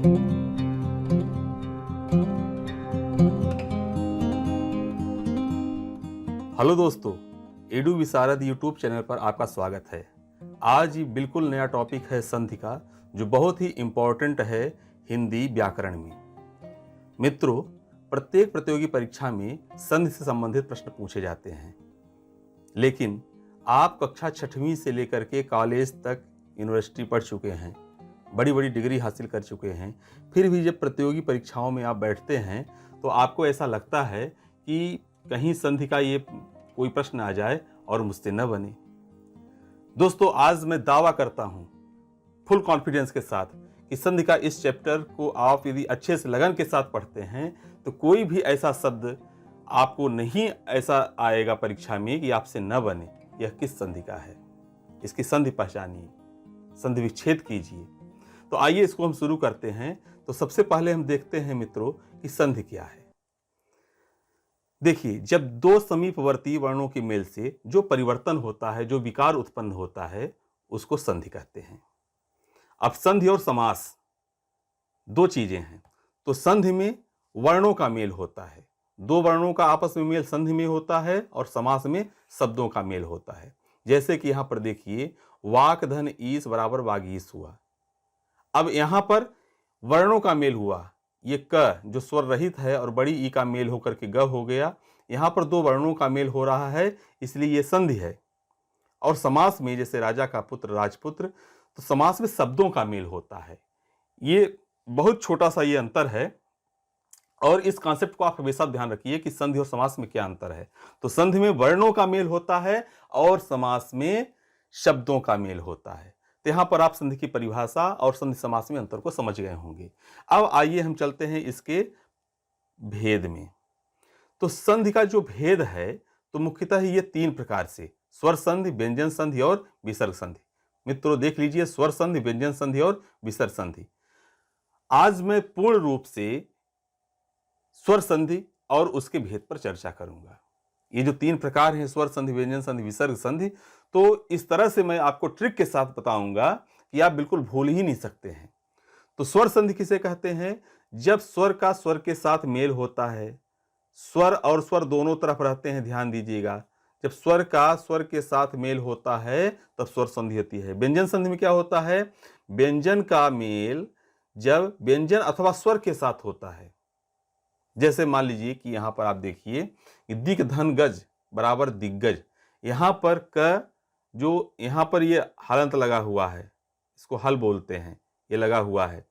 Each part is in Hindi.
हेलो दोस्तों, एडू विशारद यूट्यूब चैनल पर आपका स्वागत है। आज ये बिल्कुल नया टॉपिक है संधि का, जो बहुत ही इम्पोर्टेंट है हिंदी व्याकरण में। मित्रों, प्रत्येक प्रतियोगी परीक्षा में संधि से संबंधित प्रश्न पूछे जाते हैं, लेकिन आप कक्षा 6वीं से लेकर के कॉलेज तक यूनिवर्सिटी पढ़ चुके हैं, बड़ी बड़ी डिग्री हासिल कर चुके हैं, फिर भी जब प्रतियोगी परीक्षाओं में आप बैठते हैं तो आपको ऐसा लगता है कि कहीं संधि का ये कोई प्रश्न आ जाए और मुझसे न बने। दोस्तों, आज मैं दावा करता हूं फुल कॉन्फिडेंस के साथ कि संधि का इस चैप्टर को आप यदि अच्छे से लगन के साथ पढ़ते हैं तो कोई भी ऐसा शब्द आपको नहीं ऐसा आएगा परीक्षा में कि आपसे न बने। यह किस संधि का है, इसकी संधि पहचानिए, संधि विच्छेद कीजिए। तो आइए इसको हम शुरू करते हैं। तो सबसे पहले हम देखते हैं मित्रों कि संधि क्या है। देखिए, जब दो समीपवर्ती वर्णों के मेल से जो परिवर्तन होता है, जो विकार उत्पन्न होता है, उसको संधि कहते हैं। अब संधि और समास दो चीजें हैं। तो संधि में वर्णों का मेल होता है, दो वर्णों का आपस में मेल संधि में होता है, और समास में शब्दों का मेल होता है। जैसे कि यहां पर देखिए, वाक धन ईस बराबर वागीस हुआ। अब यहां पर वर्णों का मेल हुआ, ये क जो स्वर रहित है और बड़ी ई का मेल होकर के ग हो गया। यहां पर दो वर्णों का मेल हो रहा है, इसलिए ये संधि है। और समास में जैसे राजा का पुत्र राजपुत्र, तो समास में शब्दों का मेल होता है। ये बहुत छोटा सा ये अंतर है, और इस कॉन्सेप्ट को आप हमेशा ध्यान रखिए कि संधि और समास में क्या अंतर है। तो संधि में वर्णों का मेल होता है और समास में शब्दों का मेल होता है। तो यहां पर आप संधि की परिभाषा और संधि समास में अंतर को समझ गए होंगे। अब आइए हम चलते हैं इसके भेद में। तो संधि का जो भेद है, तो मुख्यतः ये तीन प्रकार से, स्वर संधि, व्यंजन संधि और विसर्ग संधि। मित्रों देख लीजिए, स्वर संधि, व्यंजन संधि और विसर्ग संधि। आज मैं पूर्ण रूप से स्वर संधि और उसके भेद पर चर्चा करूंगा। ये जो तीन प्रकार हैं, स्वर संधि, व्यंजन संधि, विसर्ग संधि, तो इस तरह से मैं आपको ट्रिक के साथ बताऊंगा कि आप बिल्कुल भूल ही नहीं सकते हैं। तो स्वर संधि किसे कहते हैं? जब स्वर का स्वर के साथ मेल होता है, स्वर और स्वर दोनों तरफ रहते हैं, ध्यान दीजिएगा। जब स्वर का स्वर के साथ मेल होता है तब स्वर संधि होती है। व्यंजन संधि में क्या होता है? व्यंजन का मेल जब व्यंजन अथवा स्वर के साथ होता है। जैसे मान लीजिए कि यहां पर आप देखिए, दिक धन गज बराबर दिग्गज। यहां पर क जो यहां पर ये हलंत लगा हुआ है, इसको हल बोलते हैं, ये लगा हुआ है।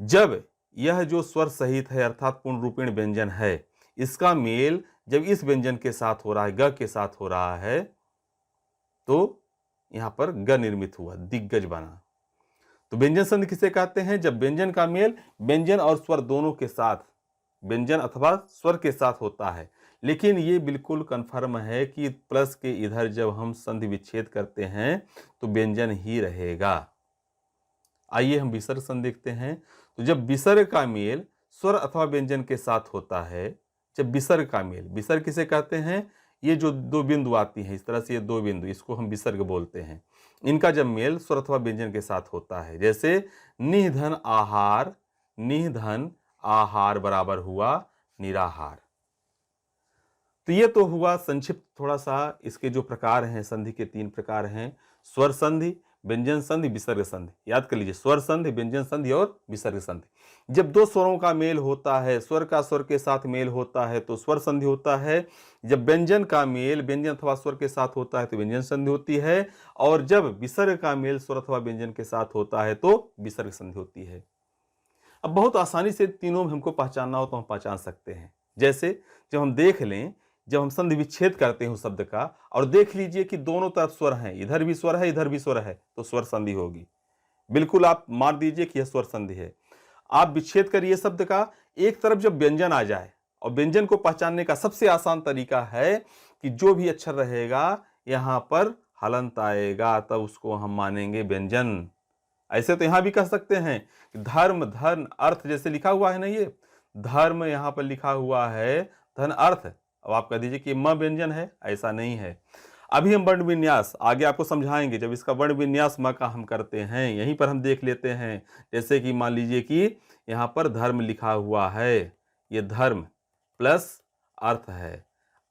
जब यह जो स्वर सहित है अर्थात पूर्ण रूपेण व्यंजन है, इसका मेल जब इस व्यंजन के साथ हो रहा है, ग के साथ हो रहा है, तो यहां पर ग निर्मित हुआ, दिग्गज बना। तो व्यंजन संधि किसे कहते हैं? जब व्यंजन का मेल व्यंजन और स्वर दोनों के साथ, व्यंजन अथवा स्वर के साथ होता है। लेकिन ये बिल्कुल कन्फर्म है कि प्लस के इधर जब हम संधि विच्छेद करते हैं तो व्यंजन ही रहेगा। आइए हम विसर्ग संधि देखते हैं। तो जब विसर्ग का मेल स्वर अथवा व्यंजन के साथ होता है, जब विसर्ग का मेल, विसर्ग किसे कहते हैं? ये जो दो बिंदु आती हैं, इस तरह से ये दो बिंदु, इसको हम विसर्ग बोलते हैं। इनका जब मेल स्वर अथवा व्यंजन के साथ होता है, जैसे निधन आहार, निधन आहार बराबर हुआ निराहार। तो ये तो हुआ संक्षिप्त थोड़ा सा इसके जो प्रकार हैं, संधि के तीन प्रकार हैं, स्वर संधि, व्यंजन संधि, विसर्ग संधि। याद कर लीजिए, स्वर संधि, व्यंजन संधि और विसर्ग संधि। जब दो स्वरों का मेल होता है, स्वर का स्वर के साथ मेल होता है तो स्वर संधि होता है। जब व्यंजन का मेल व्यंजन अथवा स्वर के साथ होता है तो व्यंजन संधि होती है। और जब विसर्ग का मेल स्वर अथवा व्यंजन के साथ होता है तो विसर्ग संधि होती है। अब बहुत आसानी से तीनों में हमको पहचानना हो तो हम पहचान सकते हैं। जैसे जब हम देख लें, जब हम संधि विच्छेद करते हैं उस शब्द का, और देख लीजिए कि दोनों तरफ स्वर हैं, इधर भी स्वर है इधर भी स्वर है, तो स्वर संधि होगी। बिल्कुल आप मार दीजिए कि यह स्वर संधि है। आप विच्छेद करिए शब्द का, एक तरफ जब व्यंजन आ जाए, और व्यंजन को पहचानने का सबसे आसान तरीका है कि जो भी अक्षर रहेगा यहां पर हलंत आएगा, तब उसको हम मानेंगे व्यंजन। ऐसे तो यहां भी कह सकते हैं कि धर्म, धन, अर्थ, जैसे लिखा हुआ है ना, ये धर्म यहां पर लिखा हुआ है, धन, अर्थ। अब आप कह दीजिए कि म व्यंजन है, ऐसा नहीं है। अभी हम वर्ण विन्यास आगे आपको समझाएंगे। जब इसका वर्ण विन्यास म का हम करते हैं, यहीं पर हम देख लेते हैं। जैसे कि मान लीजिए कि यहाँ पर धर्म लिखा हुआ है, ये धर्म प्लस अर्थ है।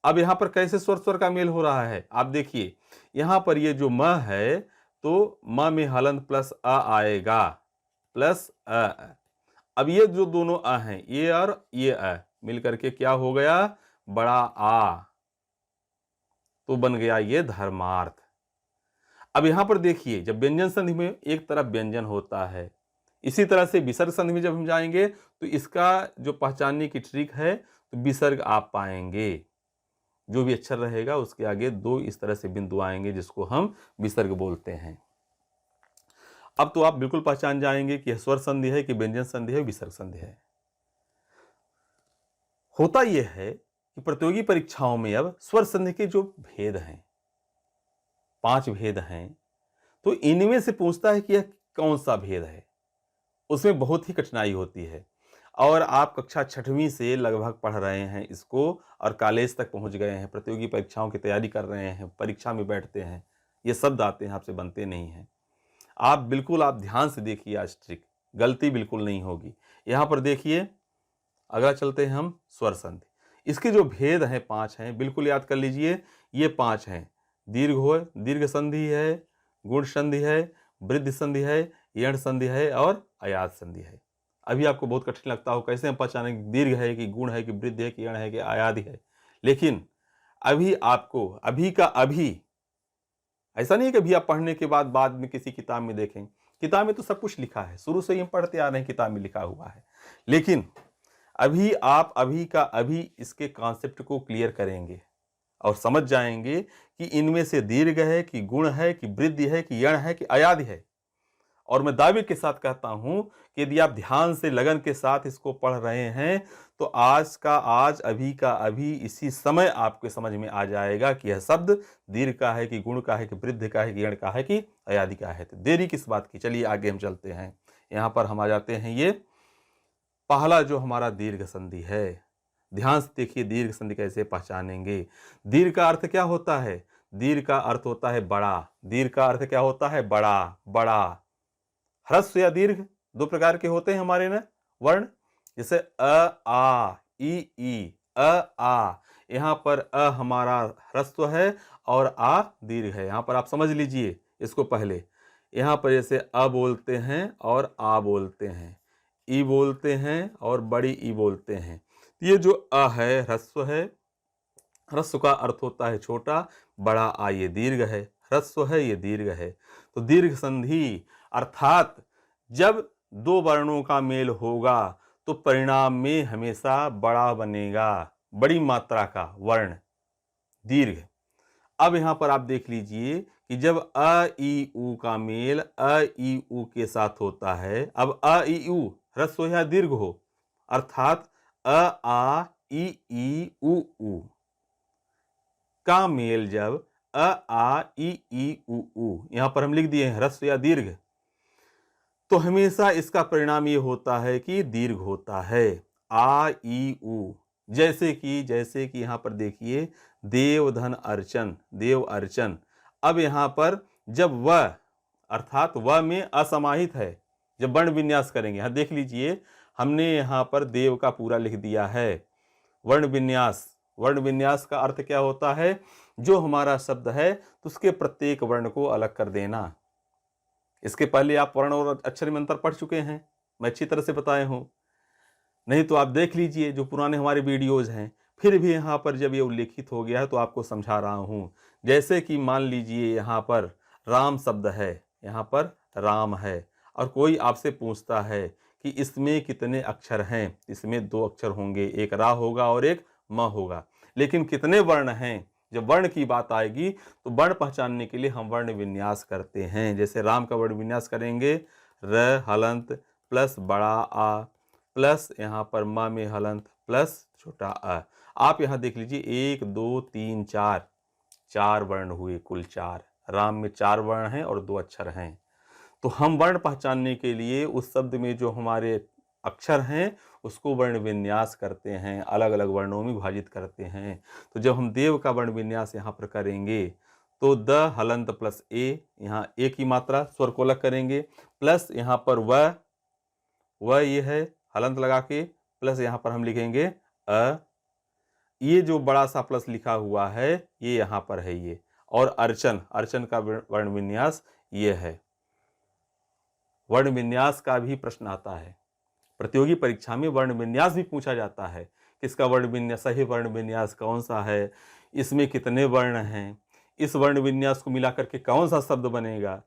अब यहाँ पर कैसे स्वर स्वर का मेल हो रहा है आप देखिए, यहाँ पर ये जो म है तो म में हलंत प्लस अ आएगा, प्लस अ। अब ये जो दोनों अ हैं, ये और ये अ मिल करके क्या हो गया, बड़ा आ, तो बन गया ये धर्मार्थ। अब यहां पर देखिए, जब व्यंजन संधि में एक तरफ व्यंजन होता है, इसी तरह से विसर्ग संधि में जब हम जाएंगे तो इसका जो पहचानने की ट्रिक है, तो विसर्ग आप पाएंगे। जो भी अक्षर रहेगा उसके आगे दो इस तरह से बिंदु आएंगे जिसको हम विसर्ग बोलते हैं। अब तो आप बिल्कुल पहचान जाएंगे कि स्वर संधि है कि व्यंजन संधि है, विसर्ग संधि है। होता यह है कि प्रतियोगी परीक्षाओं में अब स्वर संधि के जो भेद हैं, 5 भेद हैं, तो इनमें से पूछता है कि यह कौन सा भेद है। उसमें बहुत ही कठिनाई होती है और आप कक्षा 6वीं से लगभग पढ़ रहे हैं इसको और कॉलेज तक पहुंच गए हैं, प्रतियोगी परीक्षाओं की तैयारी कर रहे हैं, परीक्षा में बैठते हैं, ये शब्द आते हैं, आपसे बनते नहीं हैं। आप बिल्कुल आप ध्यान से देखिए, आज ट्रिक गलती बिल्कुल नहीं होगी। यहाँ पर देखिए, अगला चलते हैं हम स्वर संधि। इसके जो भेद हैं 5 हैं, बिल्कुल याद कर लीजिए। ये 5 हैं, दीर्घ हो, दीर्घ संधि है, गुण संधि है, वृद्धि संधि है, यण संधि है और अयाद संधि है। अभी आपको बहुत कठिन लगता हो, कैसे हम पहचानें दीर्घ है कि गुण है कि वृद्धि है कि यण है कि अयादि है। लेकिन अभी आपको अभी का अभी, ऐसा नहीं है कि अभी आप पढ़ने के बाद में किसी किताब में देखें। किताब में तो सब कुछ लिखा है, शुरू से ही हम पढ़ते आ रहे हैं, किताब में लिखा हुआ है। लेकिन अभी आप अभी का अभी इसके कॉन्सेप्ट को क्लियर करेंगे और समझ जाएंगे कि इनमें से दीर्घ है कि गुण है कि वृद्धि है कि यण है कि अयादि है। और मैं दावे के साथ कहता हूं कि यदि आप ध्यान से लगन के साथ इसको पढ़ रहे हैं तो आज का आज, अभी का अभी, इसी समय आपको समझ में आ जाएगा कि यह शब्द दीर्घ का है कि गुण का है कि वृद्धि का है कि यण का है कि अयादि का है। तो देरी किस बात की, चलिए आगे हम चलते हैं। यहां पर हम आ जाते हैं, ये पहला जो हमारा दीर्घ संधि है। ध्यान से देखिए, दीर्घ संधि कैसे पहचानेंगे। दीर्घ का अर्थ क्या होता है, दीर्घ का अर्थ होता है बड़ा। दीर्घ का अर्थ क्या होता है, बड़ा बड़ा। ह्रस्व या दीर्घ दो प्रकार के होते हैं हमारे ना वर्ण, जैसे अ आ ई अ आ। यहां पर अ हमारा ह्रस्व है और आ दीर्घ है। यहां पर आप समझ लीजिए इसको पहले। यहां पर जैसे अ बोलते हैं और आ बोलते हैं, ई बोलते हैं और बड़ी ई बोलते हैं। ये जो अ है ह्रस्व है, ह्रस्व का अर्थ होता है छोटा, बड़ा आ ये दीर्घ है, ह्रस्व है ये दीर्घ है। तो दीर्घ संधि अर्थात जब दो वर्णों का मेल होगा तो परिणाम में हमेशा बड़ा बनेगा, बड़ी मात्रा का वर्ण दीर्घ। अब यहां पर आप देख लीजिए कि जब अ ई उ का मेल अ ई उ के साथ होता है, अब अ ई उ ह्रस्व या दीर्घ हो, अर्थात अ आ ई उ का मेल जब अ आ ई उ यहां पर हम लिख दिए हैं ह्रस्व या दीर्घ, तो हमेशा इसका परिणाम ये होता है कि दीर्घ होता है। आ ई उ, जैसे कि यहां पर देखिए देव धन अर्चन, देव अर्चन। अब यहां पर जब व अर्थात व में असमाहित है, जब वर्ण विन्यास करेंगे, यहां देख लीजिए हमने यहां पर देव का पूरा लिख दिया है। वर्ण विन्यास, वर्ण विन्यास का अर्थ क्या होता है, जो हमारा शब्द है तो उसके प्रत्येक वर्ण को अलग कर देना। इसके पहले आप वर्ण और अक्षर में अंतर पढ़ चुके हैं, मैं अच्छी तरह से बताया हूं। नहीं तो आप देख लीजिए जो पुराने हमारे वीडियोज हैं, फिर भी यहाँ पर जब ये उल्लेखित हो गया है तो आपको समझा रहा हूँ। जैसे कि मान लीजिए यहाँ पर राम शब्द है, यहाँ पर राम है, और कोई आपसे पूछता है कि इसमें कितने अक्षर हैं, इसमें 2 अक्षर होंगे, एक रा होगा और एक म होगा, लेकिन कितने वर्ण हैं। जब वर्ण की बात आएगी तो वर्ण पहचानने के लिए हम वर्ण विन्यास करते हैं। जैसे राम का वर्ण विन्यास करेंगे, र हलंत प्लस बड़ा आ प्लस यहाँ पर म में हलंत प्लस छोटा अ। आप यहाँ देख लीजिए 1 2 3 4, 4 वर्ण हुए, कुल 4। राम में 4 वर्ण हैं और 2 अक्षर हैं। तो हम वर्ण पहचानने के लिए उस शब्द में जो हमारे अक्षर हैं उसको वर्ण विन्यास करते हैं, अलग अलग वर्णों में विभाजित करते हैं। तो जब हम देव का वर्ण विन्यास यहाँ पर करेंगे तो द हलंत प्लस ए, यहाँ ए की मात्रा स्वर को अलग करेंगे, प्लस यहाँ पर व ये है हलंत लगा के, प्लस यहाँ पर हम लिखेंगे अ, ये जो बड़ा सा प्लस लिखा हुआ है ये यहाँ पर है ये, और अर्चन, अर्चन का वर्ण विन्यास ये है। वर्ण विन्यास का भी प्रश्न आता है प्रतियोगी परीक्षा में, वर्ण विन्यास भी पूछा जाता है, किसका वर्ण विन्यास, सही वर्ण विन्यास कौन सा है, इसमें कितने वर्ण हैं, इस वर्ण विन्यास को मिलाकर के कौन सा शब्द बनेगा।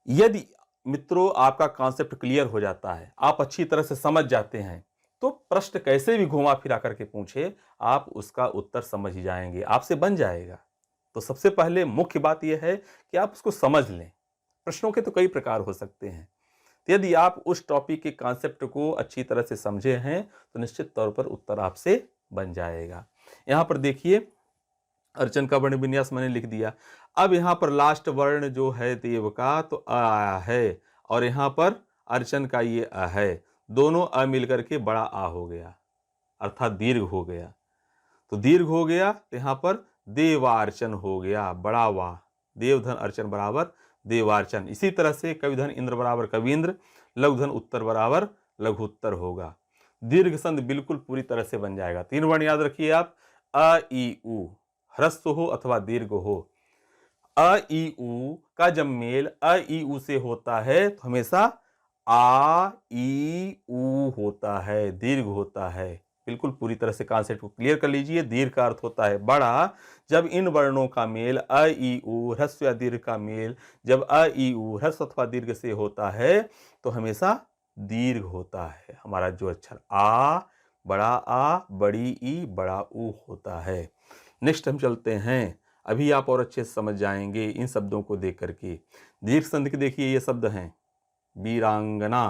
यदि मित्रों आपका कॉन्सेप्ट क्लियर हो जाता है, आप अच्छी तरह से समझ जाते हैं, तो प्रश्न कैसे भी घुमा फिरा करके पूछे आप उसका उत्तर समझ ही जाएंगे, आपसे बन जाएगा। तो सबसे पहले मुख्य बात यह है कि आप उसको समझ लें। प्रश्नों के तो कई प्रकार हो सकते हैं, तो यदि आप उस टॉपिक के कॉन्सेप्ट को अच्छी तरह से समझे हैं तो निश्चित तौर पर उत्तर आपसे बन जाएगा। यहां पर देखिए अर्चन का वर्ण विन्यास मैंने लिख दिया। अब यहाँ पर लास्ट वर्ण जो है देव का तो अ आया है, और यहाँ पर अर्चन का ये अ है, दोनों अ मिलकर के बड़ा आ हो गया, अर्थात दीर्घ हो गया। तो दीर्घ हो गया तो यहाँ पर देवार्चन हो गया, बड़ा वा, देवधन अर्चन बराबर देवार्चन। इसी तरह से कविधन इंद्र बराबर कवींद्र, लघुधन उत्तर बराबर लघुत्तर होगा। दीर्घ संध बिल्कुल पूरी तरह से बन जाएगा। 3 वर्ण याद रखिए आप, अ ई उ, ह्रस्व हो अथवा दीर्घ हो। अ ई उ का जब मेल अ ई उ से होता है तो हमेशा आ ई उ होता है, दीर्घ होता है। बिल्कुल पूरी तरह से कॉन्सेप्ट को क्लियर कर लीजिए। दीर्घ का अर्थ होता है बड़ा। जब इन वर्णों का मेल अ ई उ ह्रस्व या दीर्घ का मेल जब अ ई उ ह्रस्व अथवा दीर्घ से होता है तो हमेशा दीर्घ होता है। हमारा जो अक्षर आ, बड़ा आ, बड़ी ई, बड़ा उ होता है। नेक्स्ट हम चलते हैं, अभी आप और अच्छे से समझ जाएंगे इन शब्दों को देख करके। दीर्घ संधि के देखिए ये शब्द हैं, वीरांगना,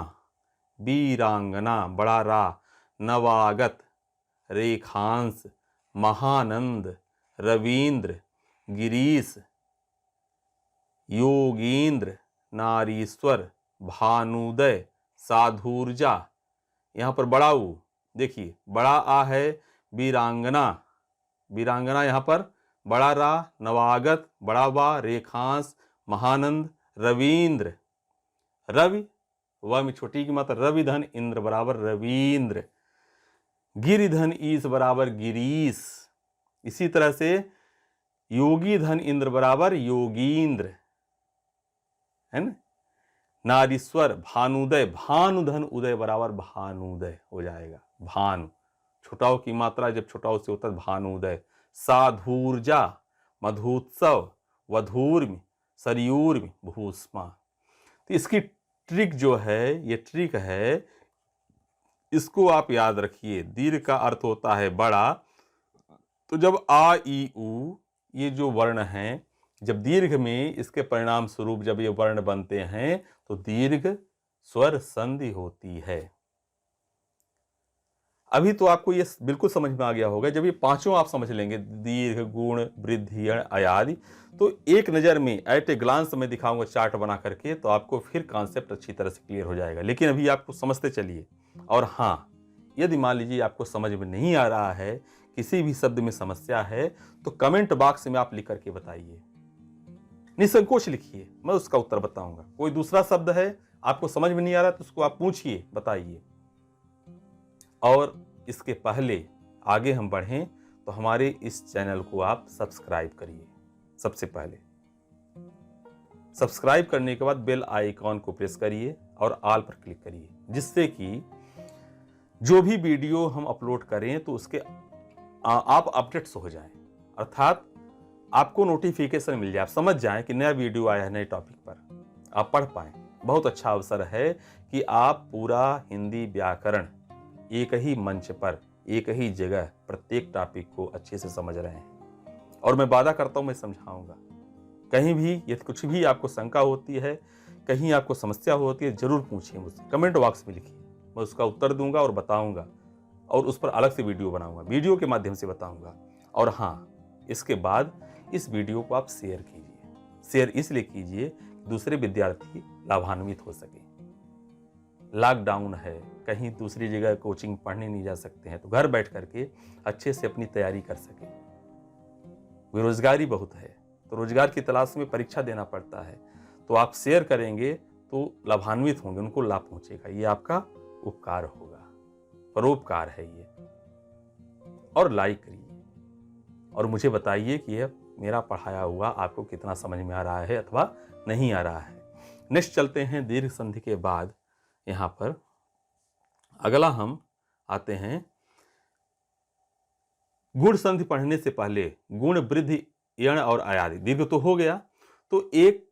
वीरांगना बड़ा रा, नवागत, रेखांश, महानंद, रवींद्र, गिरीश, योगींद्र, नारीश्वर, भानुदय, साधुर्जा। यहाँ पर बड़ा ऊ देखिए, बड़ा आ है वीरांगना, वीरांगना यहाँ पर बड़ा रा, नवागत बड़ा वा, रेखांश, महानंद, रवींद्र, रवि व में छोटी की मात्रा, रविधन इंद्र बराबर रवींद्र, गिरिधन ईश बराबर गिरीश। इसी तरह से योगी धन इंद्र बराबर योगींद्र, है ना। नारीश्वर भानुदय, भानुधन उदय बराबर भानुदय हो जाएगा, भानु छुटाव की मात्रा जब छुटाव से होता है भानुदय। साधुर्जा, मधुत्सव, वधूर्म, सरयूर्म, भूष्मा। तो इसकी ट्रिक जो है, ये ट्रिक है, इसको आप याद रखिए। दीर्घ का अर्थ होता है बड़ा, तो जब आ ई उ ये जो वर्ण हैं, जब दीर्घ में इसके परिणाम स्वरूप जब ये वर्ण बनते हैं तो दीर्घ स्वर संधि होती है। अभी तो आपको ये बिल्कुल समझ में आ गया होगा। जब ये पांचों आप समझ लेंगे, दीर्घ, गुण, वृद्धि, अयादि, तो एक नज़र में एट ए ग्लांस में दिखाऊंगा चार्ट बना करके, तो आपको फिर कॉन्सेप्ट अच्छी तरह से क्लियर हो जाएगा। लेकिन अभी आपको समझते चलिए। और हाँ, यदि मान लीजिए आपको समझ में नहीं आ रहा है, किसी भी शब्द में समस्या है, तो कमेंट बॉक्स में आप लिख करके बताइए, निसंकोच लिखिए, मैं उसका उत्तर बताऊंगा। कोई दूसरा शब्द है आपको समझ में नहीं आ रहा तो उसको आप पूछिए, बताइए। और इसके पहले आगे हम बढ़ें तो हमारे इस चैनल को आप सब्सक्राइब करिए। सबसे पहले सब्सक्राइब करने के बाद बेल आइकॉन को प्रेस करिए और ऑल पर क्लिक करिए, जिससे कि जो भी वीडियो हम अपलोड करें तो उसके आप अपडेट्स हो जाएं, अर्थात आपको नोटिफिकेशन मिल जाए, आप समझ जाएं कि नया वीडियो आया है नए टॉपिक पर, आप पढ़ पाएं। बहुत अच्छा अवसर है कि आप पूरा हिंदी व्याकरण एक ही मंच पर, एक ही जगह, प्रत्येक टॉपिक को अच्छे से समझ रहे हैं। और मैं वादा करता हूं मैं समझाऊंगा। कहीं भी यदि कुछ भी आपको शंका होती है, कहीं आपको समस्या होती है, जरूर पूछिए मुझसे, कमेंट बॉक्स में लिखिए, मैं उसका उत्तर दूंगा और बताऊंगा, और उस पर अलग से वीडियो बनाऊंगा, वीडियो के माध्यम से बताऊंगा। और हाँ, इसके बाद इस वीडियो को आप शेयर कीजिए। शेयर इसलिए कीजिए कि दूसरे विद्यार्थी लाभान्वित हो सके। लॉकडाउन है, कहीं दूसरी जगह कोचिंग पढ़ने नहीं जा सकते हैं, तो घर बैठ करके अच्छे से अपनी तैयारी कर सके। बेरोजगारी बहुत है, तो रोजगार की तलाश में परीक्षा देना पड़ता है। तो आप शेयर करेंगे तो लाभान्वित होंगे, उनको लाभ पहुंचेगा। ये आपका उपकार होगा, परोपकार है ये। और लाइक करिए और मुझे बताइए कि यह मेरा पढ़ाया हुआ आपको कितना समझ में आ रहा है अथवा नहीं आ रहा है। नेक्स्ट चलते हैं दीर्घ संधि के बाद। यहां पर अगला हम आते हैं गुण संधि पढ़ने से पहले गुण, वृद्धि, यण और अयादि। दीर्घ तो हो गया, तो एक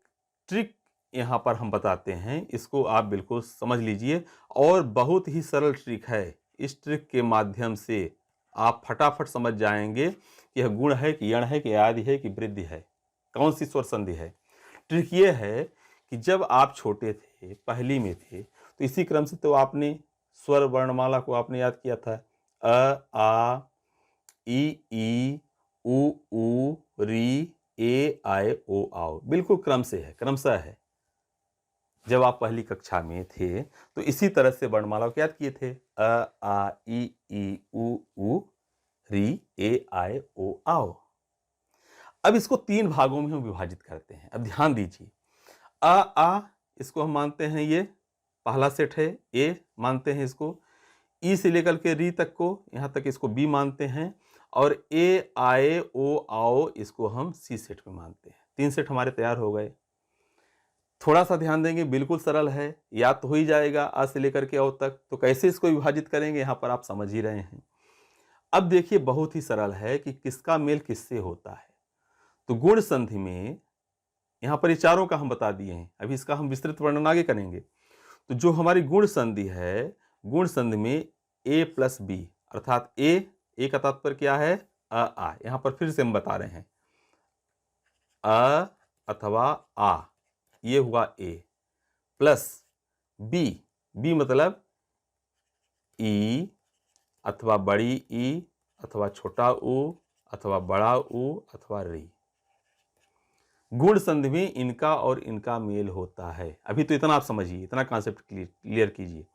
ट्रिक यहां पर हम बताते हैं, इसको आप बिल्कुल समझ लीजिए और बहुत ही सरल ट्रिक है। इस ट्रिक के माध्यम से आप फटाफट समझ जाएंगे कि यह गुण है कि यण है कि अयादि है कि वृद्धि है, कौन सी स्वर संधि है। ट्रिक ये है कि जब आप छोटे थे, पहली में थे, तो इसी क्रम से तो आपने स्वर वर्णमाला को आपने याद किया था। अ, आ, ई, उ, री, ए, आए, ओ, आओ, बिल्कुल क्रम से है, क्रमशः है। जब आप पहली कक्षा में थे तो इसी तरह से वर्णमाला को याद किए थे। अ, आ, ई, उ, री, ए, आए, ओ, आओ। अब इसको 3 भागों में हम विभाजित करते हैं। अब ध्यान दीजिए, आ इसको हम मानते हैं ये पहला सेट है, ए मानते हैं इसको, ई से लेकर के री तक को, यहां तक इसको बी मानते हैं, और ए, आए, ओ, आओ इसको हम सी सेट में मानते हैं। 3 सेट हमारे तैयार हो गए। थोड़ा सा ध्यान देंगे, बिल्कुल सरल है, याद तो हो ही जाएगा आ से लेकर के ओ तक। तो कैसे इसको विभाजित करेंगे यहां पर आप समझ ही रहे हैं। अब देखिए बहुत ही सरल है कि किसका मेल किससे होता है। तो गुण संधि में यहां पर ये चारों का हम बता दिए हैं, अभी इसका हम विस्तृत वर्णन आगे करेंगे। तो जो हमारी गुण संधि है, गुण संधि में ए प्लस बी, अर्थात ए का तात्पर्य क्या है, आ। यहां पर फिर से हम बता रहे हैं, अ अथवा आ, ये हुआ ए, प्लस बी मतलब ई अथवा बड़ी ई अथवा छोटा ऊ अथवा बड़ा ऊ अथवा री। गुण संधि में इनका और इनका मेल होता है। अभी तो इतना आप समझिए, इतना कॉन्सेप्ट क्लियर कीजिए।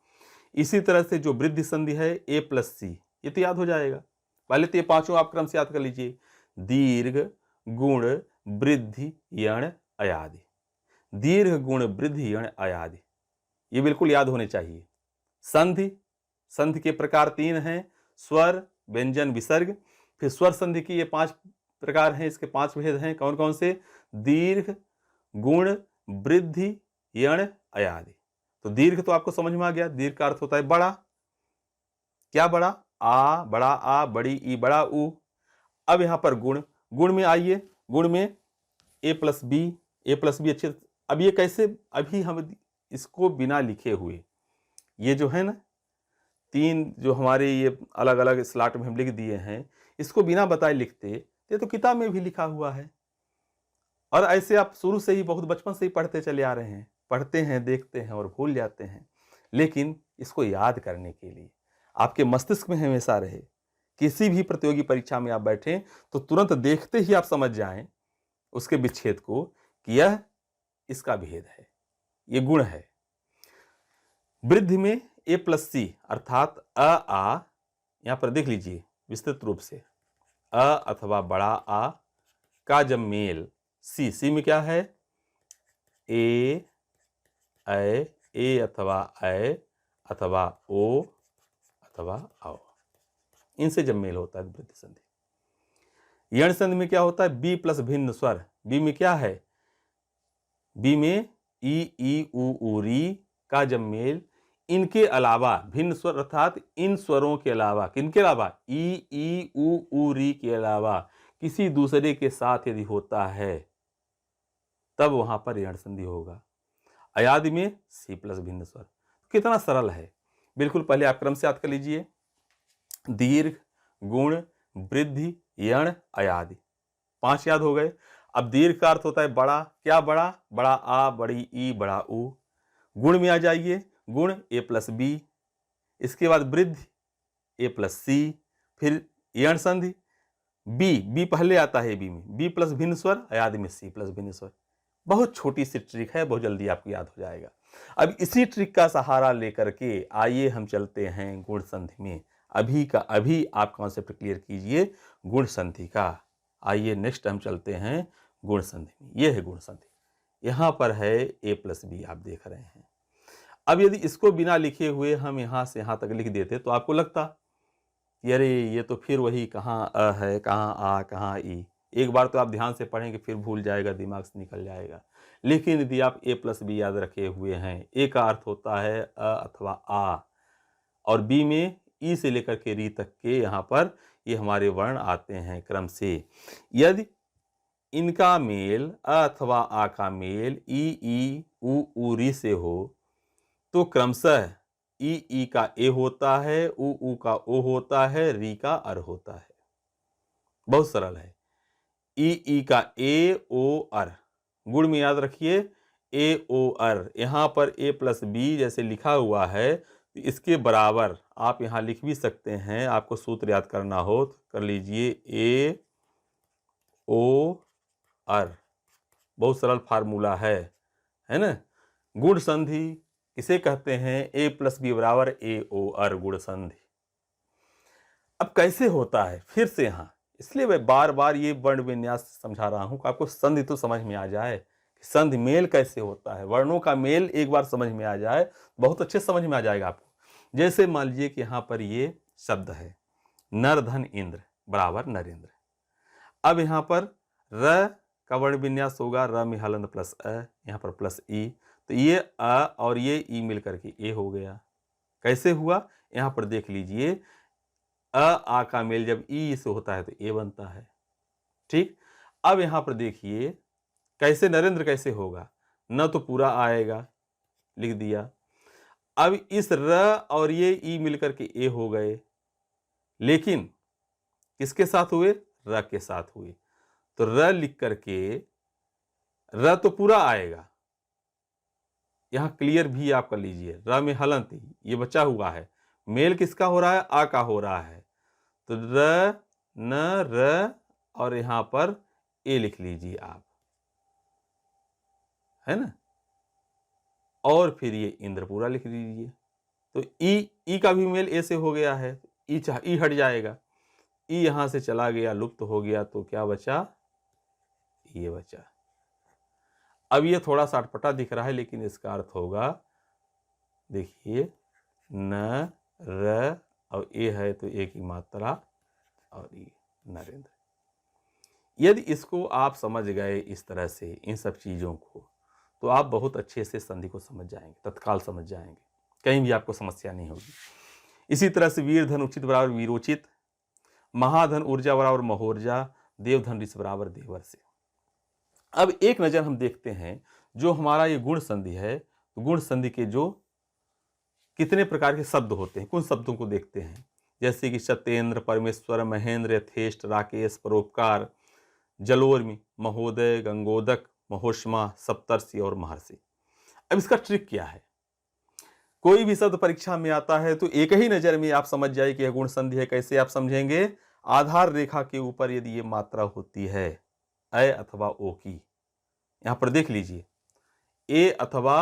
इसी तरह से जो वृद्धि संधि है ए प्लस सी, ये तो याद हो जाएगा। पहले तो ये पांचों आप क्रम से याद कर लीजिए, दीर्घ, गुण, वृद्धि, यण, अयादि। दीर्घ, गुण, वृद्धि, यण, अयादि, ये बिल्कुल याद होने चाहिए। संधि के प्रकार 3 हैं, स्वर, व्यंजन, विसर्ग। फिर स्वर संधि की ये 5 प्रकार हैं, इसके 5 भेद हैं। कौन कौन से, दीर्घ, गुण, वृद्धि, यण, अयादि। तो दीर्घ तो आपको समझ में आ गया, दीर्घ का अर्थ होता है बड़ा। क्या बड़ा, आ, बड़ा आ, बड़ी ई, बड़ा ऊ। अब यहां पर गुण में आइए, गुण में ए प्लस बी अच्छे। अब ये कैसे, अभी हम इसको बिना लिखे हुए, ये जो है ना 3 जो हमारे ये अलग अलग स्लॉट में हम लिख दिए हैं, इसको बिना बताए लिखते, ये तो किताब में भी लिखा हुआ है। और ऐसे आप शुरू से ही बहुत बचपन से ही पढ़ते चले आ रहे हैं, पढ़ते हैं, देखते हैं और भूल जाते हैं। लेकिन इसको याद करने के लिए आपके मस्तिष्क में हमेशा रहे, किसी भी प्रतियोगी परीक्षा में आप बैठें तो तुरंत देखते ही आप समझ जाएं उसके विच्छेद को कि यह इसका भेद है, ये गुण है। वृद्धि में ए प्लस सी अर्थात आ, यहां पर देख लीजिए विस्तृत रूप से, अ अथवा बड़ा आ का जब मेल सी में क्या है, ए अथवा ऐ अथवा ओ अथवा आओ, इनसे जब मेल होता है वृद्धि संधि। यण संधि में क्या होता है, बी प्लस भिन्न स्वर। बी में क्या है, बी में ई, उ, री का जब मेल इनके अलावा भिन्न स्वर अर्थात इन स्वरों के अलावा, किनके अलावा, ई, उ, री के अलावा किसी दूसरे के साथ यदि होता है तब वहां पर यण संधि होगा। अयादि में सी प्लस भिन्न स्वर। कितना सरल है, बिल्कुल। पहले आप क्रम से याद कर लीजिए, दीर्घ, गुण, वृद्धि, यण, अयादि, 5 याद हो गए। अब दीर्घ का अर्थ होता है बड़ा। क्या बड़ा, बड़ा आ, बड़ी ई, बड़ा ऊ। गुण में आ जाइए, गुण ए प्लस बी, इसके बाद वृद्धि ए प्लस सी, फिर यण संधि बी पहले आता है बी में, बी प्लस भिन्न स्वर, अयादि में सी प्लस भिन्न स्वर। बहुत छोटी सी ट्रिक है, बहुत जल्दी आपको याद हो जाएगा। अब इसी ट्रिक का सहारा लेकर के आइए हम चलते हैं गुण संधि में। अभी का अभी आप कॉन्सेप्ट क्लियर कीजिए गुण संधि का। आइए नेक्स्ट हम चलते हैं गुण संधि में। ये है गुण संधि, यहाँ पर है a प्लस बी, आप देख रहे हैं। अब यदि इसको बिना लिखे हुए हम यहाँ से यहाँ तक लिख देते तो आपको लगता कि अरे ये तो फिर वही कहाँ अ है, कहाँ आ, कहाँ ई। एक बार तो आप ध्यान से पढ़ेंगे, फिर भूल जाएगा, दिमाग से निकल जाएगा। लेकिन यदि आप a प्लस बी याद रखे हुए हैं, a का अर्थ होता है अ अथवा आ, और b में ई से लेकर के री तक के यहाँ पर ये हमारे वर्ण आते हैं क्रम से। यदि इनका मेल अ अथवा आ का मेल ई उ री से हो तो क्रमशः ई का ए होता है, उ का ओ होता है, री का अर होता है। बहुत सरल है। ई का ए ओ अर, गुण में याद रखिए ए ओ अर। यहाँ पर ए प्लस बी जैसे लिखा हुआ है तो इसके बराबर आप यहाँ लिख भी सकते हैं। आपको सूत्र याद करना हो तो कर लीजिए ए ओ अर। बहुत सरल फार्मूला है ना। गुण संधि किसे कहते हैं? ए प्लस बी बराबर ए ओ अर, गुण संधि। अब कैसे होता है फिर से यहाँ, इसलिए मैं बार बार ये वर्ण विन्यास समझा रहा हूं कि आपको संधि तो समझ में आ जाए कि संधि मेल कैसे होता है। वर्णों का मेल एक बार समझ में आ जाए, बहुत अच्छे समझ में आ जाएगा आपको। जैसे मान लीजिए कि यहाँ पर ये शब्द है नर धन इंद्र बराबर नरेंद्र। अब यहाँ पर र का वर्ण विन्यास होगा र में हलंत प्लस अ, यहाँ पर प्लस ई, तो ये अ और ये ई मिलकर के ए हो गया। कैसे हुआ? यहाँ पर देख लीजिए, अ आ का मेल जब ई से होता है तो ए बनता है। ठीक, अब यहाँ पर देखिए कैसे नरेंद्र कैसे होगा, न तो पूरा आएगा, लिख दिया। अब इस र और ये ई मिलकर के ए हो गए, लेकिन किसके साथ हुए? र के साथ हुए। तो र लिख करके र तो पूरा आएगा, यहां क्लियर भी आप कर लीजिए। र में हलंत ये बचा हुआ है, मेल किसका हो रहा है? आ का हो रहा है। तो र न र और यहां पर ए लिख लीजिए आप, है ना। और फिर ये इंद्र पूरा लिख लीजिए। तो ई का भी मेल ए से हो गया है, ई हट जाएगा, ई यहां से चला गया, लुप्त हो गया, तो क्या बचा? ये बचा। अब ये थोड़ा सा अटपटा दिख रहा है, लेकिन इसका अर्थ होगा, देखिए न र और ए है तो ए की मात्रा और ये नरेंद्र। यदि इसको आप समझ गए इस तरह से इन सब चीज़ों को, तो आप बहुत अच्छे से संधि को समझ जाएंगे, तत्काल समझ जाएंगे, कहीं भी आपको समस्या नहीं होगी। इसी तरह से वीर धन उचित बराबर वीरोचित, महाधन ऊर्जा बराबर महोर्जा, देवधन ऋष बराबर देवर से। अब एक नज़र हम देखते हैं जो हमारा ये गुण संधि है, तो गुण संधि के जो कितने प्रकार के शब्द होते हैं, कुछ शब्दों को देखते हैं। जैसे कि सत्येंद्र, परमेश्वर, महेंद्र, यथेष्ट, राकेश, परोपकार, जलोर्मी, महोदय, गंगोदक, महोष्मा, सप्तर्षि और महर्षि। अब इसका ट्रिक क्या है? कोई भी शब्द परीक्षा में आता है तो एक ही नजर में आप समझ जाए कि यह गुण संधि है। कैसे आप समझेंगे? आधार रेखा के ऊपर यदि ये मात्रा होती है अ अथवा ओ की, यहां पर देख लीजिए, ए अथवा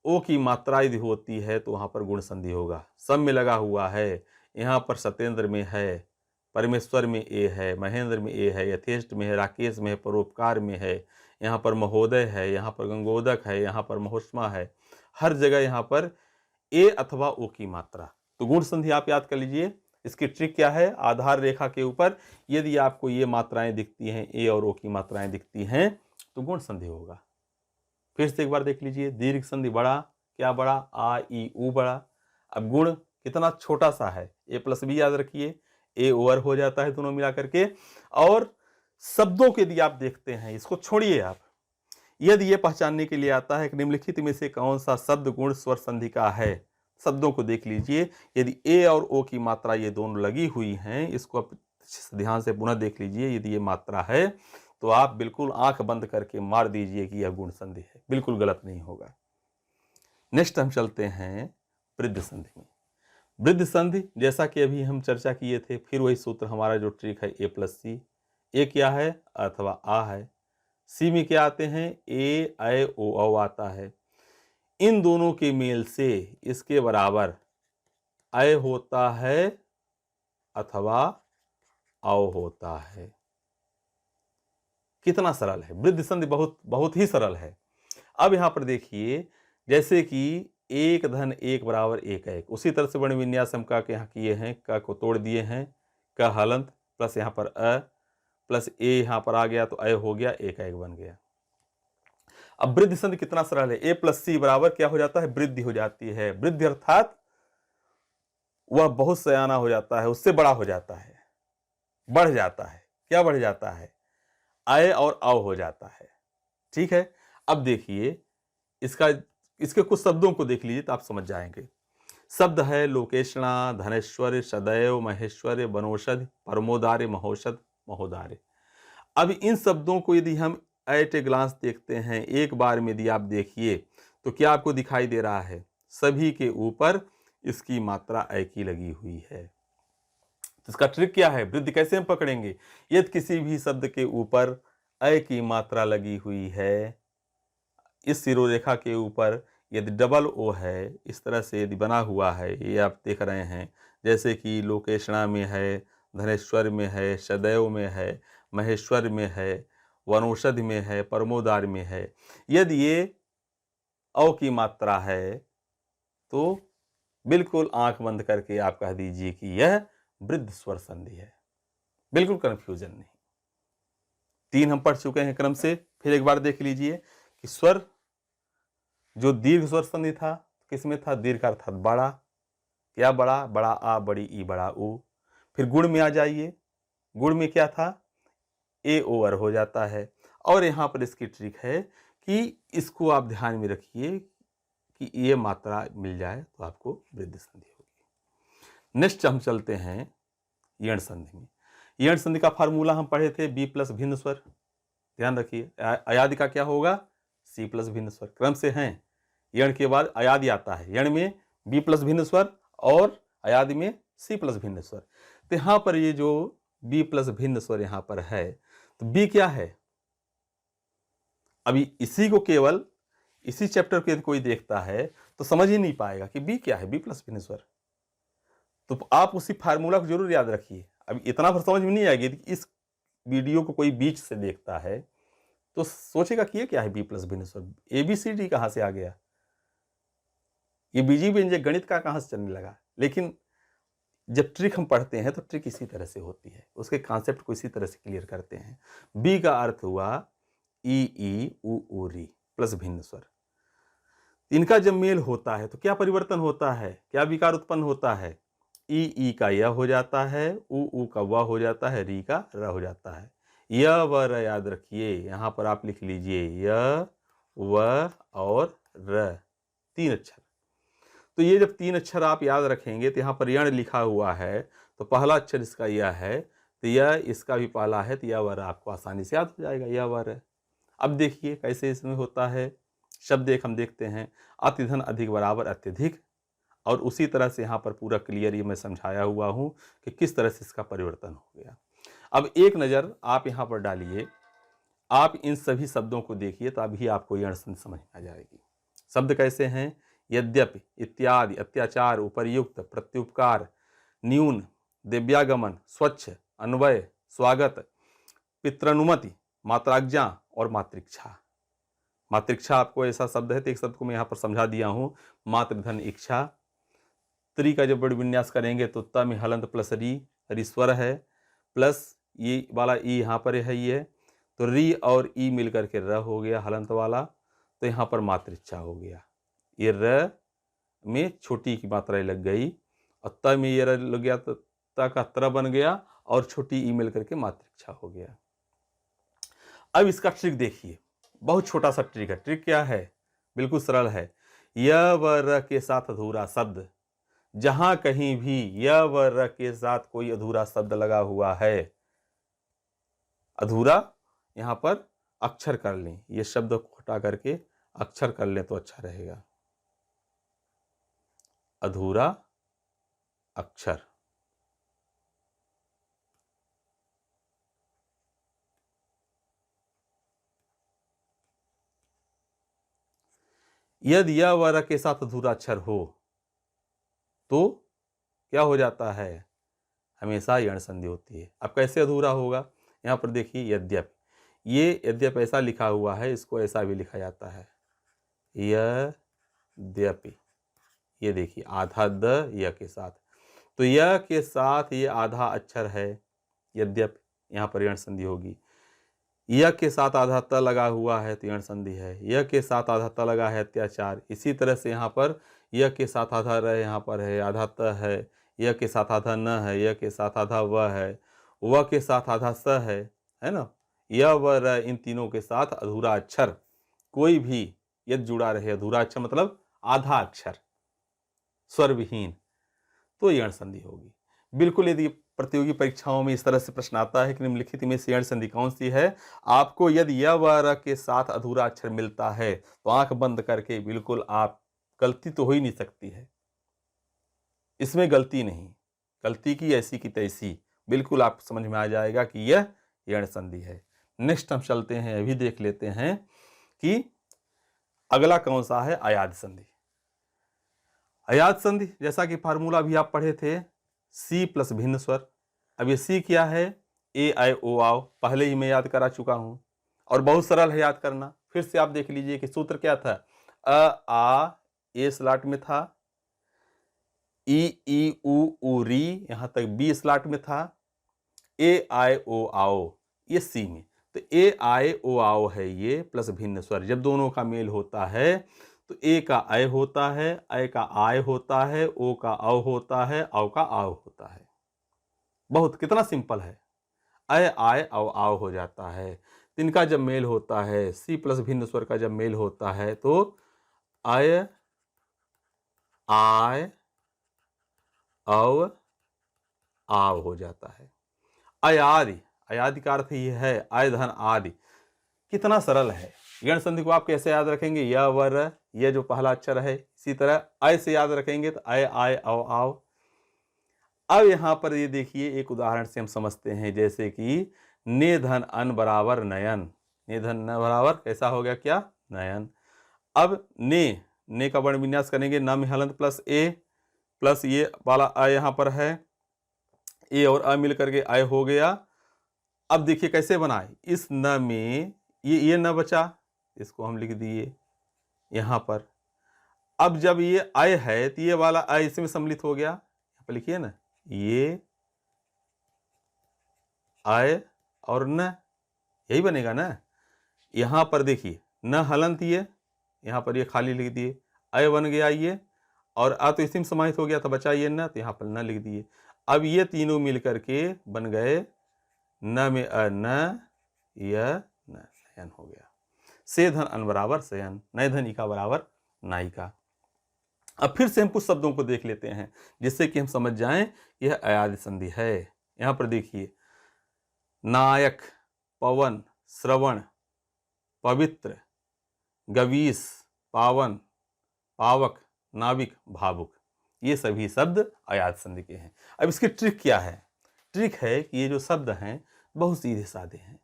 ओ की मात्रा यदि होती है तो वहां पर गुण संधि होगा। सब में लगा हुआ है, यहाँ पर सत्येंद्र में है, परमेश्वर में ए है, महेंद्र में ए है, यथेष्ट में है, राकेश में है, परोपकार में है, यहाँ पर महोदय है, यहाँ पर गंगोदक है, यहाँ पर महोष्मा है। हर जगह यहाँ पर ए अथवा ओ की मात्रा। तो गुण संधि आप याद कर लीजिए। इसकी ट्रिक क्या है? आधार रेखा के ऊपर यदि आपको ये मात्राएं दिखती हैं, ए और ओ की मात्राएं दिखती हैं, तो गुण संधि होगा। फिर से एक बार देख लीजिए, दीर्घ संधि बड़ा, क्या बड़ा? आ ई ऊ बड़ा। अब गुण कितना छोटा सा है, ए प्लस बी याद रखिए, ए ओवर हो जाता है दोनों मिला करके। और शब्दों के यदि आप देखते हैं, इसको छोड़िए आप, यदि ये पहचानने के लिए आता है कि निम्नलिखित में से कौन सा शब्द गुण स्वर संधि का है, शब्दों को देख लीजिए। यदि ए और ओ की मात्रा ये दोनों लगी हुई हैं, इसको आप ध्यान से पुनः देख लीजिए। यदि ये मात्रा है तो आप बिल्कुल आंख बंद करके मार दीजिए कि यह गुण संधि है, बिल्कुल गलत नहीं होगा। नेक्स्ट हम चलते हैं वृद्ध संधि में। वृद्ध संधि जैसा कि अभी हम चर्चा किए थे, फिर वही सूत्र हमारा जो ट्रिक है ए प्लस सी। ए क्या है? अथवा आ है। सी में क्या आते हैं? ए ऐ ओ औ आता है। इन दोनों के मेल से इसके बराबर ऐ होता है अथवा औ होता है। कितना सरल है, वृद्धि संधि बहुत बहुत ही सरल है। अब यहाँ पर देखिए, जैसे कि 1 धन 1 बराबर 1 1, उसी तरह से वर्ण विन्यास हम का के यहाँ किए हैं, क को तोड़ दिए हैं, क हलंत प्लस यहाँ पर अ प्लस ए यहाँ पर आ गया तो अय हो गया, 1 1 बन गया। अब वृद्धि संधि कितना सरल है, ए प्लस सी बराबर क्या हो जाता है, वृद्धि हो जाती है। वृद्धि अर्थात वह बहुत सयाना हो जाता है, उससे बड़ा हो जाता है, बढ़ जाता है। क्या बढ़ जाता है, आय और अव हो जाता है। ठीक है, अब देखिए इसके कुछ शब्दों को देख लीजिए तो आप समझ जाएंगे। शब्द है लोकेशणा, धनेश्वर्य, सदैव, महेश्वर्य, वनौषध, परमोदार्य, महोषध, महोदार्य। अब इन शब्दों को यदि हम एट ए ग्लांस देखते हैं, एक बार में यदि आप देखिए तो क्या आपको दिखाई दे रहा है, सभी के ऊपर इसकी मात्रा ए की लगी हुई है। तो इसका ट्रिक क्या है, वृद्धि कैसे हम पकड़ेंगे, यदि किसी भी शब्द के ऊपर ए की मात्रा लगी हुई है, इस शिरोरेखा के ऊपर यदि डबल ओ है, इस तरह से यदि बना हुआ है, ये आप देख रहे हैं, जैसे कि लोकेशणा में है, धनेश्वर में है, सदैव में है, महेश्वर में है, वनौषध में है, परमोदार में है, यदि ये अ की मात्रा है तो बिल्कुल आंख बंद करके आप कह दीजिए कि यह वृद्ध स्वर संधि है, बिल्कुल कंफ्यूजन नहीं। 3 हम पढ़ चुके हैं क्रम से, फिर एक बार देख लीजिए कि स्वर जो दीर्घ स्वर संधि था किसमें था, दीर्घ अर्थात बड़ा, क्या बड़ा, बड़ा आ, बड़ी ई, बड़ा ऊ। फिर गुण में आ जाइए, गुण में क्या था, ए ओवर हो जाता है। और यहाँ पर इसकी ट्रिक है कि इसको आप ध्यान में रखिए कि ये मात्रा मिल जाए तो आपको वृद्धि संधि होगी। नेक्स्ट हम चलते हैं यण संधि में। यण संधि का फार्मूला हम पढ़े थे, बी प्लस भिन्न स्वर, ध्यान रखिए। अयादि का क्या होगा, सी प्लस भिन्न स्वर, क्रम से हैं। यण के बाद अयादि आता है, यण में बी प्लस भिन्न स्वर और अयादि में सी प्लस भिन्न स्वर। तो यहां पर ये जो बी प्लस भिन्न स्वर यहां पर है, तो बी क्या है, अभी इसी को केवल इसी चैप्टर के कोई देखता है तो समझ ही नहीं पाएगा कि बी क्या है, बी प्लस भिन्न स्वर। तो आप उसी फार्मूला को जरूर याद रखिए। अब इतना भर समझ में नहीं आएगी, इस वीडियो को कोई बीच से देखता है तो सोचेगा कि ये क्या है बी प्लस भिन्न स्वर, ABCD कहां से आ गया, ये बीजी व्यंजक गणित का कहां से चलने लगा। लेकिन जब ट्रिक हम पढ़ते हैं तो ट्रिक इसी तरह से होती है, उसके कॉन्सेप्ट को इसी तरह से क्लियर करते हैं। बी का अर्थ हुआ ई उ री प्लस भिन्न स्वर। इनका जब मेल होता है तो क्या परिवर्तन होता है, क्या विकार उत्पन्न होता है, ई का य हो जाता है, उ का व हो जाता है, री का र हो जाता है। य व र याद रखिए, यहां पर आप लिख लीजिए य व और र, 3 अक्षर। तो ये जब 3 अक्षर आप याद रखेंगे तो यहाँ पर यण लिखा हुआ है तो पहला अक्षर इसका यह है, तो यह इसका भी पहला है, तो यह वर आपको आसानी से याद हो जाएगा, यह वर। अब देखिए कैसे इसमें होता है, शब्द एक हम देखते हैं, अतिधन अधिक बराबर अत्यधिक, और उसी तरह से यहाँ पर पूरा क्लियर ये मैं समझाया हुआ हूँ कि किस तरह से इसका परिवर्तन हो गया। अब एक नज़र आप यहाँ पर डालिए, आप इन सभी शब्दों को देखिए तो अभी आपको यण संधि समझ में आ जाएगी। शब्द कैसे हैं, यद्यपि, इत्यादि, अत्याचार, उपर्युक्त, प्रत्युपकार, न्यून, दिव्यागमन, स्वच्छ, अन्वय, स्वागत, पितृनुमति, मात्राज्ञा और मातृक्षा। मातृक्षा आपको ऐसा शब्द है तो एक शब्द को मैं यहाँ पर समझा दिया हूँ, मातृधन इच्छा। त्री का जब वर्ण विन्यास करेंगे तो त में हलंत प्लस री, रीश्वर है, प्लस ये वाला ई यहाँ पर है, ये तो री और ई मिलकर के र हो गया हलंत वाला, तो यहाँ पर मातृच्छा हो गया। ये र में छोटी की मात्राएं लग गई और त में ये र लग गया तो त का त्र बन गया और छोटी ई मिल करके मातृच्छा हो गया। अब इसका ट्रिक देखिए, बहुत छोटा सा ट्रिक है। ट्रिक क्या है, बिल्कुल सरल है। य व र के साथ अधूरा शब्द, जहां कहीं भी य व र के साथ कोई अधूरा शब्द लगा हुआ है, अधूरा यहां पर अक्षर कर लें, ये शब्द को हटा करके अक्षर कर लें तो अच्छा रहेगा, अधूरा अक्षर। यदि य व र के साथ अधूरा अक्षर हो तो क्या हो जाता है, हमेशा यण संधि होती है। अब कैसे अधूरा होगा, यहां पर देखिए, यद्यपि, ये यद्यपि ऐसा लिखा हुआ है, इसको ऐसा भी लिखा जाता है, यद्यपि। ये देखिए आधा द य के साथ, तो य के साथ ये आधा अक्षर है यद्यपि, यहाँ पर यण संधि होगी। य के साथ आधा त लगा हुआ है तो यण संधि है। य के साथ आधा त लगा है अत्याचार। इसी तरह से यहाँ पर य के साथ आधा र यहाँ पर है, आधा त है। य के साथ आधा न है, य के साथ आधा व है, व के साथ आधा स है ना। य व र इन तीनों के साथ अधूरा अक्षर कोई भी यदि जुड़ा रहे, अधूरा अक्षर मतलब आधा अक्षर स्वर विहीन, तो यण संधि होगी। बिल्कुल यदि प्रतियोगी परीक्षाओं में इस तरह से प्रश्न आता है कि निम्नलिखित में से यण संधि कौन सी है, आपको यदि य व र के साथ अधूरा अक्षर मिलता है तो आंख बंद करके बिल्कुल आप, गलती तो हो ही नहीं सकती है, इसमें गलती नहीं, गलती की ऐसी की तैसी, बिल्कुल आपको समझ में आ जाएगा कि यह यण संधि है। नेक्स्ट हम चलते हैं, अभी देख लेते हैं कि अगला कौन सा है, अयाद संधि। अयाद संधि जैसा कि फार्मूला भी आप पढ़े थे, सी प्लस भिन्न स्वर। अब ये सी क्या है, ए आई ओ आओ, पहले ही मैं याद करा चुका हूं और बहुत सरल है याद करना। फिर से आप देख लीजिए कि सूत्र क्या था, अ आ ए स्लॉट में था, ई उ री यहां तक बी स्लॉट में था, ए आई ओ आओ ये सी में। तो ए आई ओ आओ है ये प्लस भिन्न स्वर, जब दोनों का मेल होता है तो ए का अय होता है, अय का आय होता है, ओ का औ होता है, औ का आव होता है। बहुत कितना सिंपल है, अय आय औ आव हो जाता है। इनका जब मेल होता है, सी प्लस भिन्न स्वर का जब मेल होता है तो अय आय औ आव हो जाता है। अयादि, अयादि का अर्थ ये है आय धन आदि। कितना सरल है। यण संधि को आप कैसे याद रखेंगे, य व र, ये जो पहला अक्षर है, इसी तरह अय से याद रखेंगे तो अय आय औ आव। अब यहां पर ये देखिए एक उदाहरण से हम समझते हैं, जैसे कि ने धन अन बराबर नयन, ने धन न बराबर कैसा हो गया, क्या, नयन। अब ने का वर्ण विन्यास करेंगे, न में हलंत प्लस ए प्लस ये वाला अ यहां पर है, ए और अ मिल करके अय हो गया। अब देखिए कैसे बनाए, इस न में ये न बचा, इसको हम लिख दिए यहां पर। अब जब ये अय है तो ये वाला अय इसमें सम्मिलित हो गया, यहां पर लिखिए ना, ये अय और न, यही बनेगा ना। यहां पर देखिए न हलंत, ये यहां पर ये खाली लिख दिए, अय बन गया ये, और आ तो इसी में समाहित हो गया था, बचा ये न, तो यहां पर न लिख दिए। अब ये तीनों मिलकर के बन गए न में अ न, य न, नयन हो गया। से धन अन बराबर सयन, नय धन इका बराबर नायिका। अब फिर से हम कुछ शब्दों को देख लेते हैं जिससे कि हम समझ जाएं यह अयाद संधि है। यहां पर देखिए, नायक, पवन, श्रवण, पवित्र, गवीस, पावन, पावक, नाविक, भावुक, ये सभी शब्द अयाद संधि के हैं। अब इसकी ट्रिक क्या है, ट्रिक है कि ये जो शब्द हैं बहुत सीधे साधे हैं।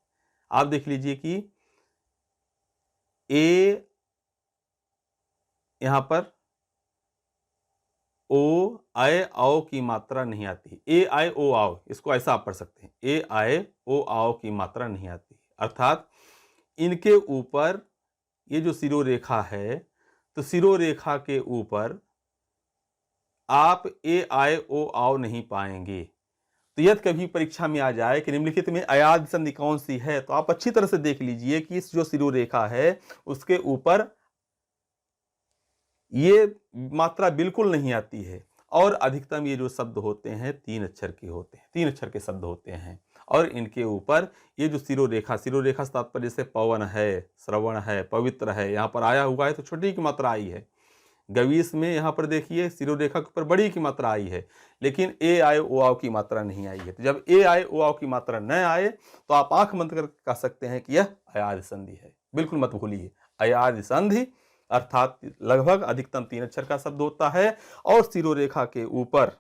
आप देख लीजिए कि ए यहां पर ओ आय आओ की मात्रा नहीं आती, ए आय ओ आओ, इसको ऐसा आप पढ़ सकते हैं, ए आय ओ आओ की मात्रा नहीं आती, अर्थात इनके ऊपर ये जो शिरोरेखा है, तो शिरोरेखा के ऊपर आप ए आय ओ आओ नहीं पाएंगे। तो यदि कभी परीक्षा में आ जाए कि निम्नलिखित में अयाद संधि कौन सी है, तो आप अच्छी तरह से देख लीजिए कि इस जो शिरोरेखा है उसके ऊपर ये मात्रा बिल्कुल नहीं आती है, और अधिकतम ये जो शब्द होते हैं 3 अक्षर के होते हैं, 3 अक्षर के शब्द होते हैं, और इनके ऊपर ये जो शिरोरेखा से तात्पर्य जैसे पवन है, श्रवण है, पवित्र है, यहाँ पर आया हुआ है तो छोटी की मात्रा आई है। गवीस में यहाँ पर देखिए शिरोरेखा के ऊपर बड़ी की मात्रा आई है, लेकिन ए आय ओ आओ की मात्रा नहीं आई है। तो जब ए आय ओ आओ की मात्रा न आए तो आप आंख बंद कर कह सकते हैं कि यह अयाद संधि है। बिल्कुल मत भूलिए, अयाद संधि अर्थात लगभग अधिकतम 3 अक्षर का शब्द होता है और शिरोरेखा के ऊपर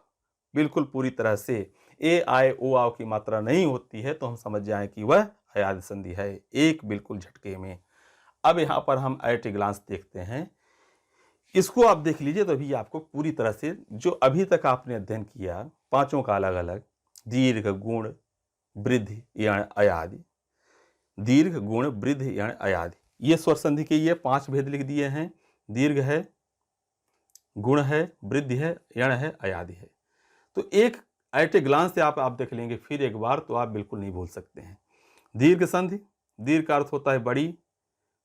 बिल्कुल पूरी तरह से ए आय ओ आओ की मात्रा नहीं होती है, तो हम समझ जाएं कि वह अयाद संधि है, एक बिल्कुल झटके में। अब यहाँ पर हम एट ए ग्लांस देखते हैं, इसको आप देख लीजिए तो अभी आपको पूरी तरह से जो अभी तक आपने अध्ययन किया पांचों का अलग अलग दीर्घ, गुण, वृद्धि या अयादि, दीर्घ, गुण, वृद्ध, यण, अयादि। ये स्वर संधि के ये 5 भेद लिख दिए हैं। दीर्घ है, गुण है, वृद्धि है, यण है, अयादि है। तो एक एट ए ग्लांस से आप देख लेंगे फिर एक बार तो आप बिल्कुल नहीं भूल सकते हैं। दीर्घ संधि, दीर्घ का अर्थ होता है बड़ी,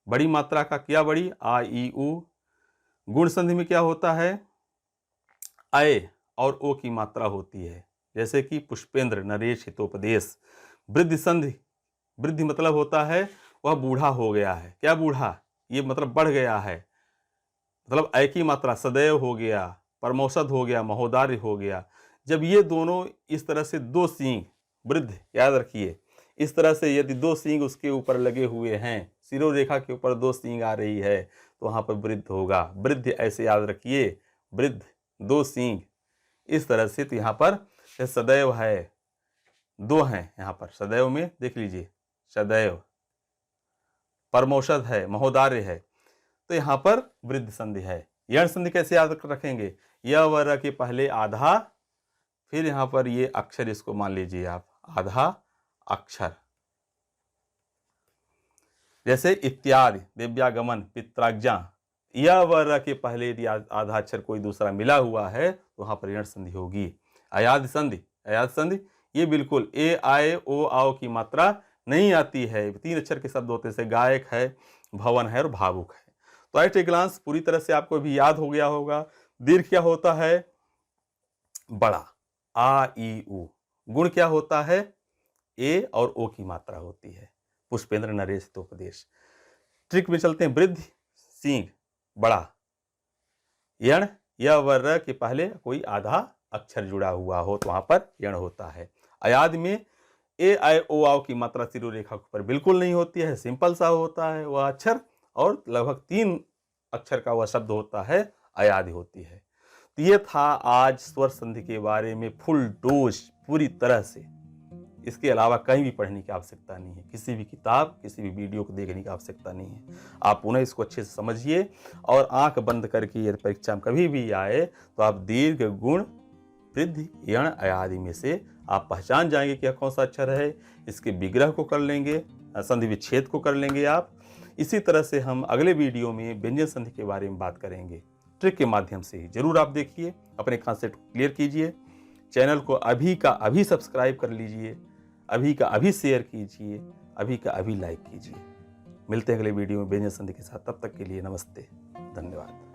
बड़ी मात्रा का। क्या बड़ी? आ, ई, उ। गुण संधि में क्या होता है? अय और ओ की मात्रा होती है, जैसे कि पुष्पेंद्र, नरेश, हितोपदेश। वृद्धि संधि, वृद्धि मतलब होता है वह बूढ़ा हो गया है। क्या बूढ़ा? ये मतलब बढ़ गया है, मतलब अय की मात्रा, सदैव हो गया, परमौषध हो गया, महोदार्य हो गया। जब ये दोनों इस तरह से दो सींग, वृद्ध याद रखिए, इस तरह से यदि दो सींग उसके ऊपर लगे हुए हैं, शिरोरेखा के ऊपर दो सींग आ रही है तो वहां पर वृद्ध होगा। वृद्ध ऐसे याद रखिए, वृद्ध, दो सींग इस तरह से। तो यहाँ पर सदैव है, दो हैं यहाँ पर, सदैव में देख लीजिए, सदैव, परमौषध है, महोदार्य है, तो यहाँ पर वृद्ध संधि है। यण संधि कैसे याद रखेंगे? य व र के पहले आधा, फिर यहाँ पर ये अक्षर, इसको मान लीजिए आप आधा अक्षर, जैसे इत्यादि, दिव्यागमन, पित्राज्ञा। य व र के पहले यदि आधा अक्षर कोई दूसरा मिला हुआ है तो वहां पर यण संधि होगी। अयाद संधि, अयाद संधि ये बिल्कुल ए, आए, ओ, आओ की मात्रा नहीं आती है। 3 अक्षर के शब्द होते हैं, गायक है, भवन है और भावुक है। तो एट ए ग्लांस पूरी तरह से आपको भी याद हो गया होगा। दीर्घ क्या होता है? बड़ा, आ, ई, उ। गुण क्या होता है? ए और ओ की मात्रा होती है, पुष्पेंद्र, नरेश, हितोपदेश। ट्रिक में चलते हैं। वृद्धि, सींग, बड़ा। यण, य व र के पहले कोई आधा अक्षर जुड़ा हुआ हो तो वहां पर यण होता है। अयाद में ए, आय, ओ, आओ की मात्रा शिरोरेखा पर बिल्कुल नहीं होती है, सिंपल सा होता है वह अक्षर, और लगभग 3 अक्षर का वह शब्द होता है, अयादि होती है। तो ये था आज स्वर संधि के बारे में फुल डोज, पूरी तरह से। इसके अलावा कहीं भी पढ़ने की आवश्यकता नहीं है, किसी भी किताब, किसी भी वीडियो को देखने की आवश्यकता नहीं है। आप पुनः इसको अच्छे से समझिए और आंख बंद करके यदि परीक्षा में कभी भी आए तो आप दीर्घ, गुण, वृद्धि, यण, अयादि में से आप पहचान जाएंगे कि यह कौन सा अक्षर है। इसके विग्रह को कर लेंगे, संधि विच्छेद को कर लेंगे आप। इसी तरह से हम अगले वीडियो में व्यंजन संधि के बारे में बात करेंगे, ट्रिक के माध्यम से ही। जरूर आप देखिए, अपने कॉन्सेप्ट क्लियर कीजिए। चैनल को अभी का अभी सब्सक्राइब कर लीजिए, अभी का अभी शेयर कीजिए, अभी का अभी लाइक कीजिए। मिलते हैं अगले वीडियो में व्यंजन संधि के साथ। तब तक के लिए नमस्ते, धन्यवाद।